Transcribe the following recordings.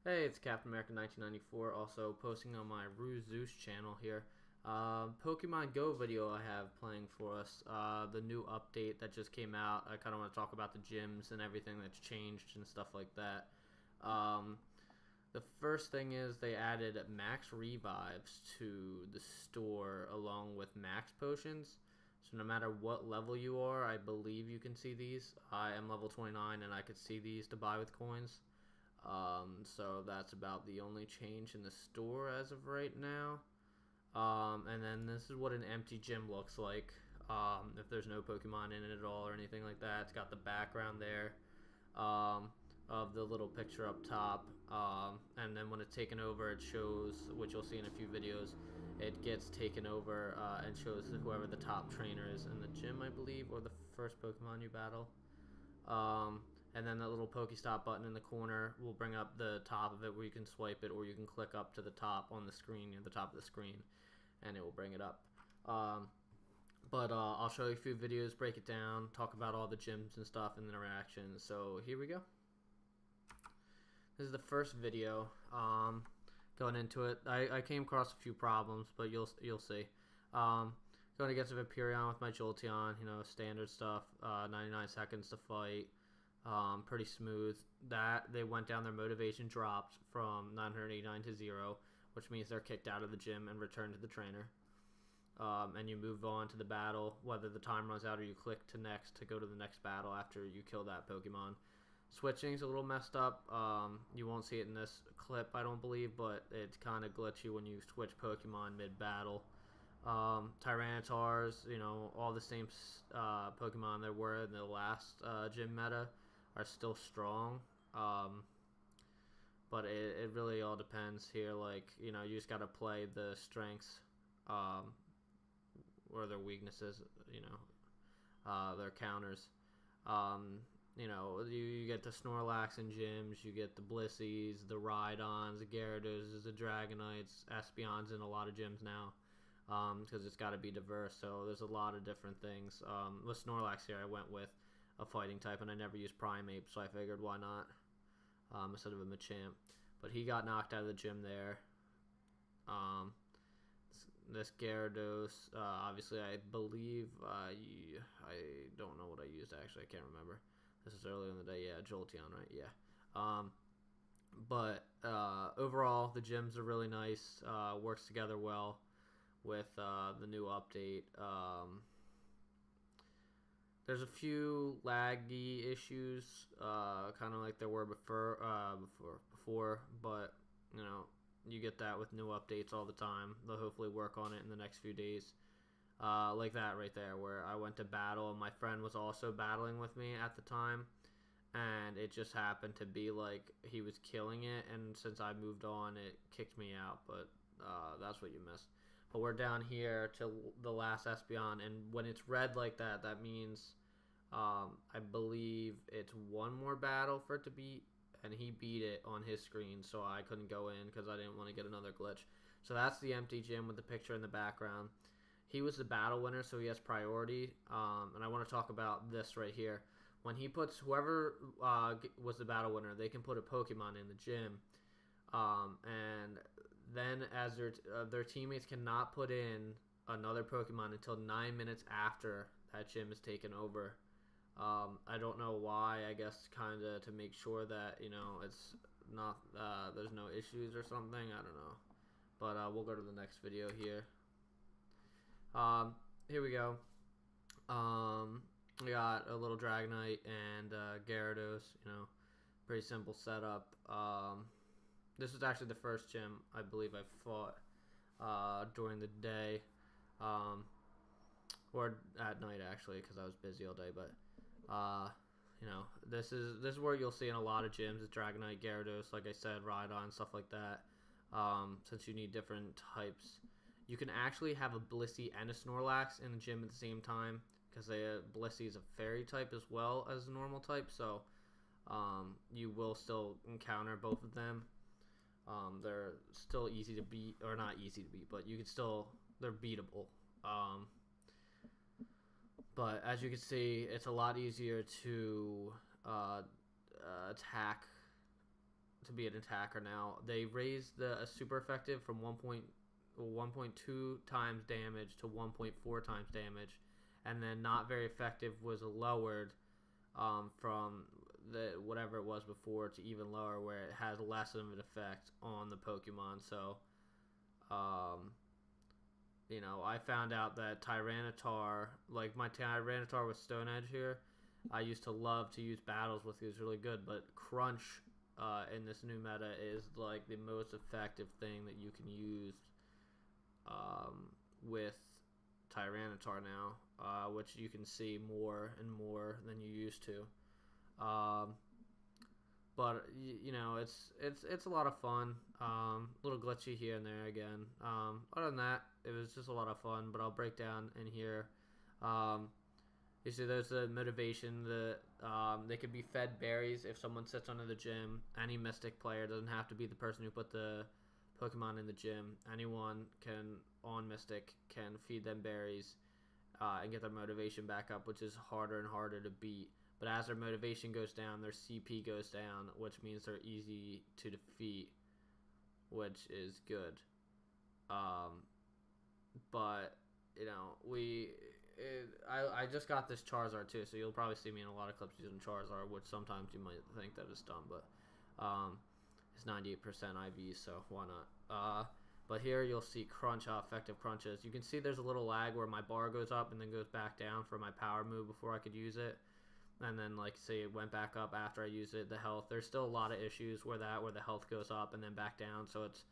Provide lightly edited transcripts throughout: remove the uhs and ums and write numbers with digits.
Hey, it's Captain America 1994, also posting on my Rue Zeus channel here. Pokemon Go video I have playing for us. The new update that just came out. I kind of want to talk about the gyms and everything that's changed and stuff like that. The first thing is they added max revives to the store along with max potions. So no matter what level you are, I believe you can see these. I am level 29 and I could see these to buy with coins. So that's about the only change in the store as of right now. And then this is what an empty gym looks like. If there's no Pokemon in it at all or anything like that. It's got the background there of the little picture up top. And then when it's taken over, it shows, which you'll see in a few videos, it gets taken over and shows whoever the top trainer is in the gym, I believe, or the first Pokemon you battle. And then that little Pokestop button in the corner will bring up the top of it where you can swipe it, or you can click up to the top on the screen, near the top of the screen, and it will bring it up. I'll show you a few videos, break it down, talk about all the gyms and stuff and the interactions. So here we go. This is the first video. Going into it, I came across a few problems, but you'll see. Going against a Vaporeon with my Jolteon, you know, standard stuff. 99 seconds to fight. Pretty smooth. That they went down, their motivation dropped from 989 to 0, which means they're kicked out of the gym and returned to the trainer. And you move on to the battle, whether the time runs out or you click to next to go to the next battle after you kill that Pokemon. Switching's a little messed up. You won't see it in this clip, I don't believe, but it's kind of glitchy when you switch Pokemon mid-battle. Tyrantars, you know, all the same Pokemon there were in the last gym meta are still strong. But it really all depends here. Like, you know, you just got to play the strengths or their weaknesses, you know, their counters. You know, you get the Snorlax in gyms, you get the Blissies, the Rhydons, the Gyarados, the Dragonites, Espeons in a lot of gyms now. Because it's got to be diverse, so there's a lot of different things. With Snorlax here, I went with a fighting type, and I never used Primeape, so I figured why not, instead of a Machamp. But he got knocked out of the gym there. This Gyarados, obviously, I believe, I don't know what I used, actually, I can't remember. This is earlier in the day, yeah, Jolteon, right, yeah. Overall, the gyms are really nice, works together well with the new update. There's a few laggy issues, kind of like there were before, but you know, you get that with new updates all the time. They'll hopefully work on it in the next few days. Like that right there, where I went to battle and my friend was also battling with me at the time, and it just happened to be like he was killing it, and since I moved on, it kicked me out. But that's what you missed. But we're down here to the last Espeon, and when it's red like that, that means I believe it's one more battle for it to beat, and he beat it on his screen, so I couldn't go in because I didn't want to get another glitch. So that's the empty gym with the picture in the background. He was the battle winner, so he has priority, and I want to talk about this right here. When he puts, whoever was the battle winner, they can put a Pokemon in the gym. And then as their teammates cannot put in another Pokemon until 9 minutes after that gym is taken over. I don't know why. I guess kind of to make sure that, you know, it's not there's no issues or something. I don't know, but we'll go to the next video here. Here we go. We got a little Dragonite and Gyarados. You know, pretty simple setup. This was actually the first gym I believe I fought during the day, or at night actually, because I was busy all day. But you know, this is where you'll see in a lot of gyms is Dragonite, Gyarados, like I said, Rhydon, stuff like that. Since you need different types, you can actually have a Blissey and a Snorlax in the gym at the same time, because Blissey is a fairy type as well as a normal type. So you will still encounter both of them. They're still easy to beat, or not easy to beat, but you can still, they're beatable. But as you can see, it's a lot easier to attack to be an attacker now. They raised the super effective from 1.2 times damage to 1.4 times damage, and then not very effective was lowered from the whatever it was before to even lower, where it has less of an effect on the Pokemon. So, I found out that Tyranitar, like my Tyranitar with Stone Edge here, I used to love to use battles with. It was really good, but Crunch in this new meta is like the most effective thing that you can use with Tyranitar now, which you can see more and more than you used to. But it's a lot of fun. A little glitchy here and there again. Other than that, it was just a lot of fun. But I'll break down in here. You see, there's the motivation. They could be fed berries if someone sits under the gym. Any Mystic player, doesn't have to be the person who put the Pokemon in the gym. Anyone on Mystic can feed them berries and get their motivation back up, which is harder and harder to beat. But as their motivation goes down, their CP goes down, which means they're easy to defeat, which is good. But I just got this Charizard too, so you'll probably see me in a lot of clips using Charizard, which sometimes you might think that it's dumb, but it's 98% IV, so why not? But here you'll see Crunch, how effective Crunch is. You can see there's a little lag where my bar goes up and then goes back down for my power move before I could use it. And then, say it went back up after I used it, the health. There's still a lot of issues where the health goes up and then back down, so it's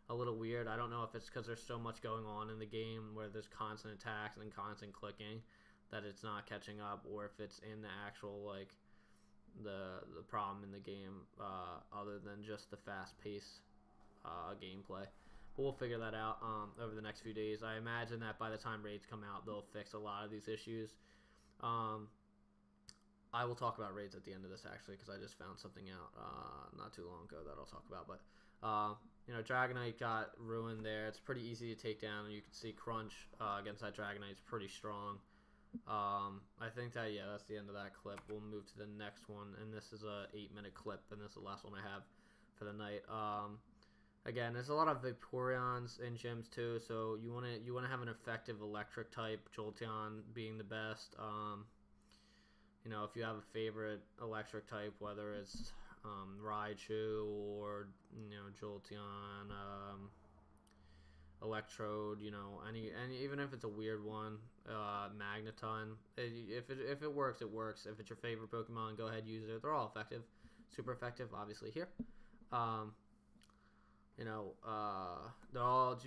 a little weird. I don't know if it's because there's so much going on in the game where there's constant attacks and constant clicking that it's not catching up, or if it's in the actual, the problem in the game other than just the fast-paced gameplay. But we'll figure that out over the next few days. I imagine that by the time raids come out, they'll fix a lot of these issues. I will talk about raids at the end of this, actually, because I just found something out not too long ago that I'll talk about. But, Dragonite got ruined there. It's pretty easy to take down, and you can see Crunch against that Dragonite is pretty strong. I think that, that's the end of that clip. We'll move to the next one, and this is a 8-minute clip, and this is the last one I have for the night. Again, there's a lot of Vaporeons in gyms, too, so you want to have an effective electric type, Jolteon being the best. If you have a favorite electric type, whether it's Raichu or Jolteon, Electrode, any even if it's a weird one, Magneton. If it works, it works. If it's your favorite Pokemon, go ahead, use it. They're all effective, super effective. Obviously here, they're all.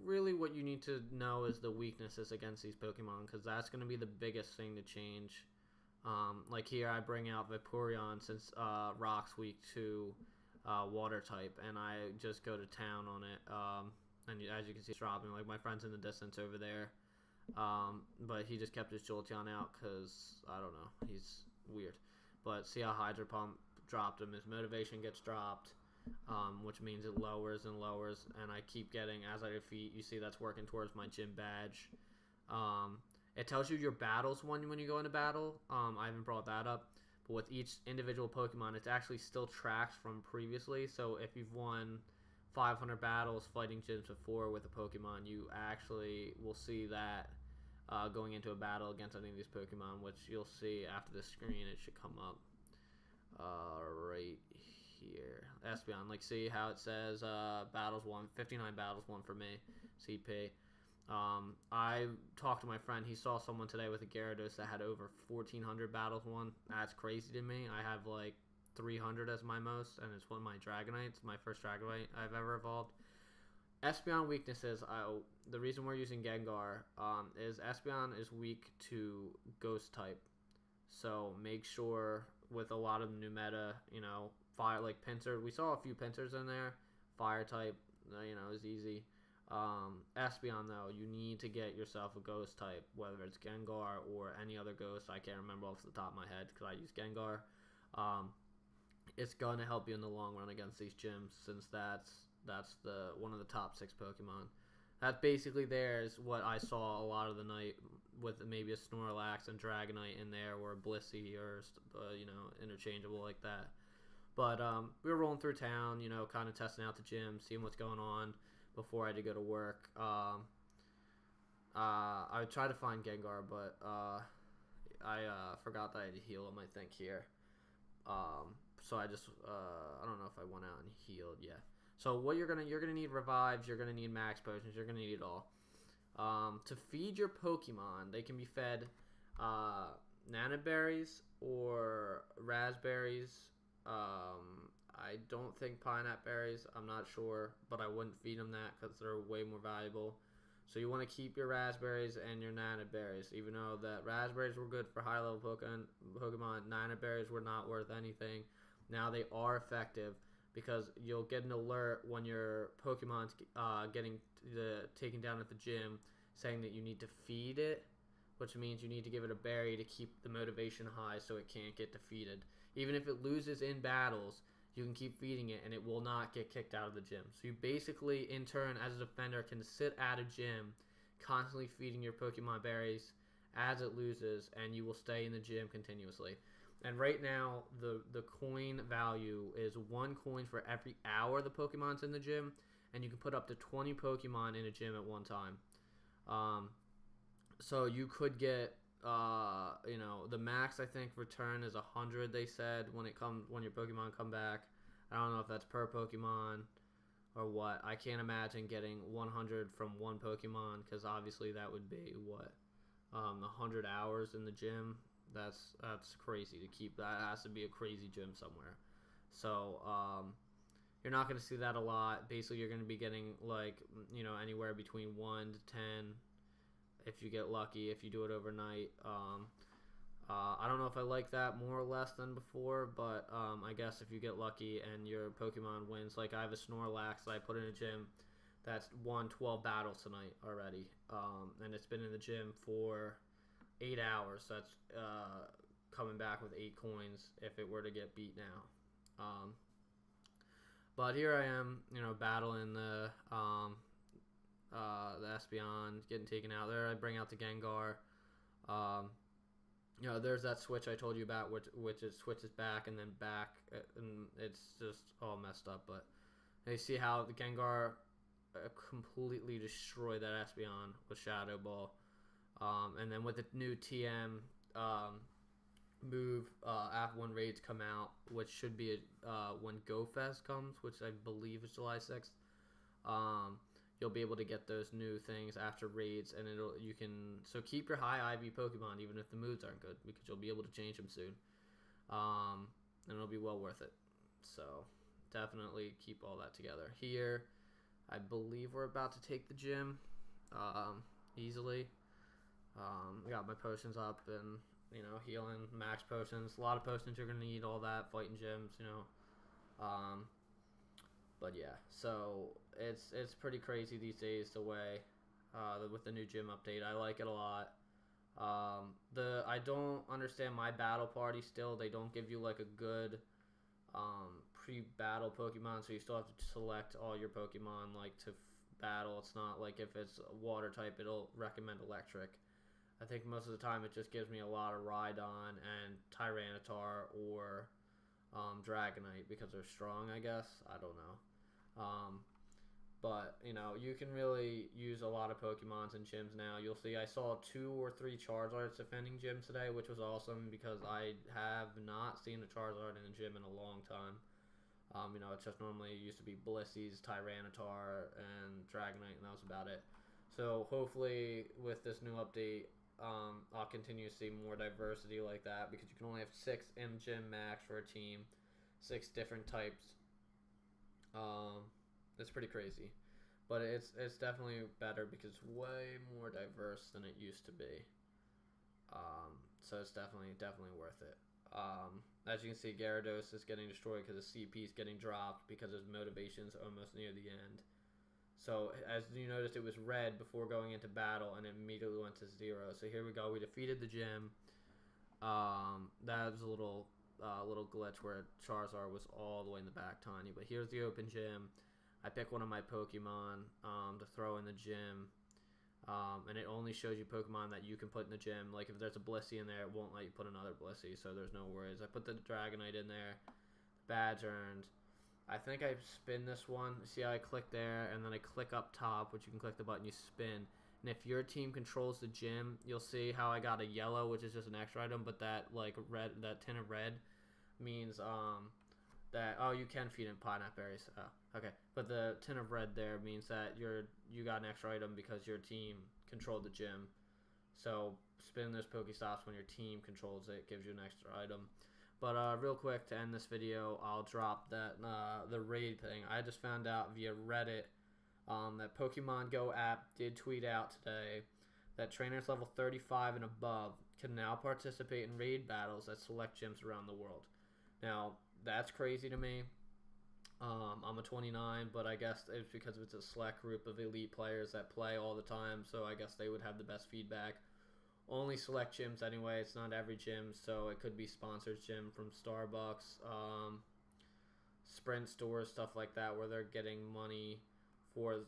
Really, what you need to know is the weaknesses against these Pokemon, because that's going to be the biggest thing to change. Here I bring out Vaporeon since Rock's weak to Water type, and I just go to town on it. And as you can see, it's dropping. Like, my friend's in the distance over there, but he just kept his Jolteon out because, I don't know, he's weird. But see how Hydro Pump dropped him. His motivation gets dropped, which means it lowers and lowers, and I keep getting, as I defeat, you see that's working towards my gym badge. It tells you your battles won when you go into battle. I haven't brought that up. But with each individual Pokemon, it's actually still tracks from previously. So if you've won 500 battles fighting gyms before with a Pokemon, you actually will see that going into a battle against any of these Pokemon, which you'll see after the screen. It should come up right here. Espeon. See how it says battles won, 59 battles won for me, CP. I talked to my friend. He saw someone today with a Gyarados that had over 1,400 battles won. That's crazy to me. I have 300 as my most, and it's one of my Dragonites, my first Dragonite I've ever evolved. Espeon weaknesses. The reason we're using Gengar is Espeon is weak to Ghost type. So make sure with a lot of the new meta, fire Pinsir. We saw a few Pinsirs in there. Fire type, is easy. Espeon, though, you need to get yourself a Ghost type, whether it's Gengar or any other Ghost. I can't remember off the top of my head because I use Gengar. It's going to help you in the long run against these gyms, since that's one of the top 6 Pokemon. That basically there is what I saw a lot of the night, with maybe a Snorlax and Dragonite in there, or a Blissey, or interchangeable like that. But we were rolling through town, kind of testing out the gym, seeing what's going on before I had to go to work. I would try to find Gengar, but I forgot that I had to heal him, I think, here. So I just I don't know if I went out and healed. Yeah. So what you're gonna need revives. You're gonna need max potions. You're gonna need it all. To feed your Pokemon, they can be fed Nana berries or raspberries. I don't think pineapple berries. I'm not sure, but I wouldn't feed them that because they're way more valuable. So you want to keep your raspberries and your Nana berries, even though that raspberries were good for high level Pokemon. Nana berries were not worth anything. Now they are effective because you'll get an alert when your Pokemon's getting taken down at the gym, saying that you need to feed it, which means you need to give it a berry to keep the motivation high so it can't get defeated. Even if it loses in battles, you can keep feeding it and it will not get kicked out of the gym. So you basically, in turn, as a defender, can sit at a gym constantly feeding your Pokemon berries as it loses, and you will stay in the gym continuously. And right now, the coin value is 1 coin for every hour the Pokemon's in the gym, and you can put up to 20 Pokemon in a gym at one time. So you could get, the max I think return is 100. They said when your Pokemon come back. I don't know if that's per Pokemon or what. I can't imagine getting 100 from one Pokemon because obviously that would be 100 hours in the gym. That's crazy to keep. That has to be a crazy gym somewhere. So you're not going to see that a lot. Basically, you're going to be getting anywhere between 1 to 10 if you get lucky, if you do it overnight. I don't know if I like that more or less than before, but I guess if you get lucky and your Pokemon wins, like I have a Snorlax that I put in a gym that's won 12 battles tonight already, and it's been in the gym for 8 hours. So that's coming back with 8 coins if it were to get beat now. But here I am, battling the Espeon, getting taken out there. I bring out the Gengar. There's that switch I told you about, which it switches back and then back, and it's just all messed up. But you see how the Gengar completely destroyed that Espeon with Shadow Ball. And then with the new TM move, after when raids come out, which should be when GoFest comes, which I believe is July 6th. You'll be able to get those new things after raids, and so keep your high IV Pokemon even if the moves aren't good, because you'll be able to change them soon, and it'll be well worth it. So definitely keep all that together. Here, I believe we're about to take the gym easily. I got my potions up and healing, max potions, a lot of potions you're gonna need, all that fighting gyms, But yeah, so it's pretty crazy these days the way with the new gym update. I like it a lot. I don't understand my battle party still. They don't give you like a good pre-battle Pokemon, so you still have to select all your Pokemon like to battle. It's not like if it's water type, it'll recommend electric. I think most of the time it just gives me a lot of Rhydon and Tyranitar or Dragonite because they're strong, I guess. I don't know. But you can really use a lot of Pokemons in gyms now. You'll see I saw 2 or 3 Charizards defending gyms today, which was awesome because I have not seen a Charizard in a gym in a long time. It's just normally it used to be Blissey's, Tyranitar, and Dragonite, and that was about it. So hopefully with this new update, I'll continue to see more diversity like that, because you can only have 6 in gym max for a team, 6 different types. It's pretty crazy, but it's definitely better because it's way more diverse than it used to be. So it's definitely worth it. As you can see, Gyarados is getting destroyed because his CP is getting dropped because his motivation's almost near the end. So as you noticed, it was red before going into battle, and it immediately went to 0. So here we go. We defeated the gym. That was a little glitch where Charizard was all the way in the back tiny. But here's the open gym. I pick one of my Pokemon to throw in the gym. And it only shows you Pokemon that you can put in the gym. Like if there's a Blissey in there, it won't let you put another Blissey, so there's no worries. I put the Dragonite in there. badge earned. I think I spin this one. See how I click there, and then I click up top, which you can click the button, you spin. And if your team controls the gym, you'll see how I got a yellow, which is just an extra item, but that like red, that tin of red means that you can feed in pineapple berries. Oh, okay. But the tin of red there means that you got an extra item because your team controlled the gym. So spin those Pokestops when your team controls it, gives you an extra item. But real quick to end this video, I'll drop that the raid thing. I just found out via Reddit that Pokemon Go app did tweet out today that trainers level 35 and above can now participate in raid battles at select gyms around the world. Now, that's crazy to me. I'm a 29, but I guess it's because it's a select group of elite players that play all the time, so I guess they would have the best feedback. Only select gyms anyway. It's not every gym, so it could be sponsored gym from Starbucks, Sprint stores, stuff like that, where they're getting money for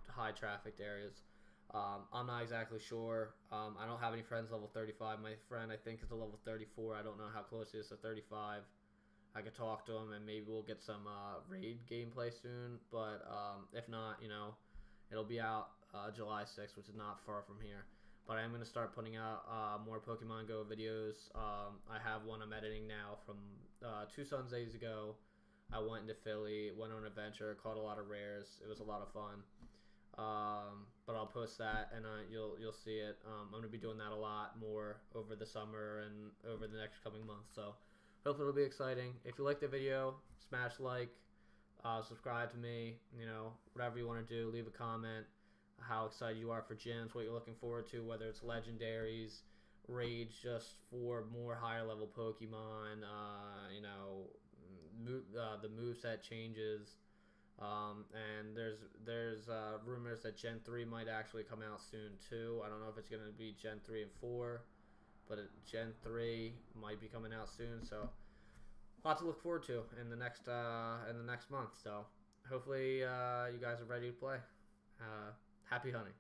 high trafficked areas. I'm not exactly sure. I don't have any friends level 35. My friend I think is a level 34. I don't know how close he is to 35. I could talk to him and maybe we'll get some raid gameplay soon. But if not, it'll be out July 6th, which is not far from here. But I'm going to start putting out more Pokemon Go videos. I have one I'm editing now from 2 Sundays ago. I went into Philly, went on an adventure, caught a lot of rares. It was a lot of fun. But I'll post that and you'll see it. I'm going to be doing that a lot more over the summer and over the next coming months. So hopefully it'll be exciting. If you like the video, smash like, subscribe to me, whatever you want to do, leave a comment. How excited you are for gyms, what you're looking forward to, whether it's legendaries, raids just for more higher level Pokemon, the moveset changes, and there's rumors that Gen 3 might actually come out soon too. I don't know if it's going to be Gen 3 and 4, but Gen 3 might be coming out soon, so a lot to look forward to in the next month. So hopefully you guys are ready to play. Happy hunting.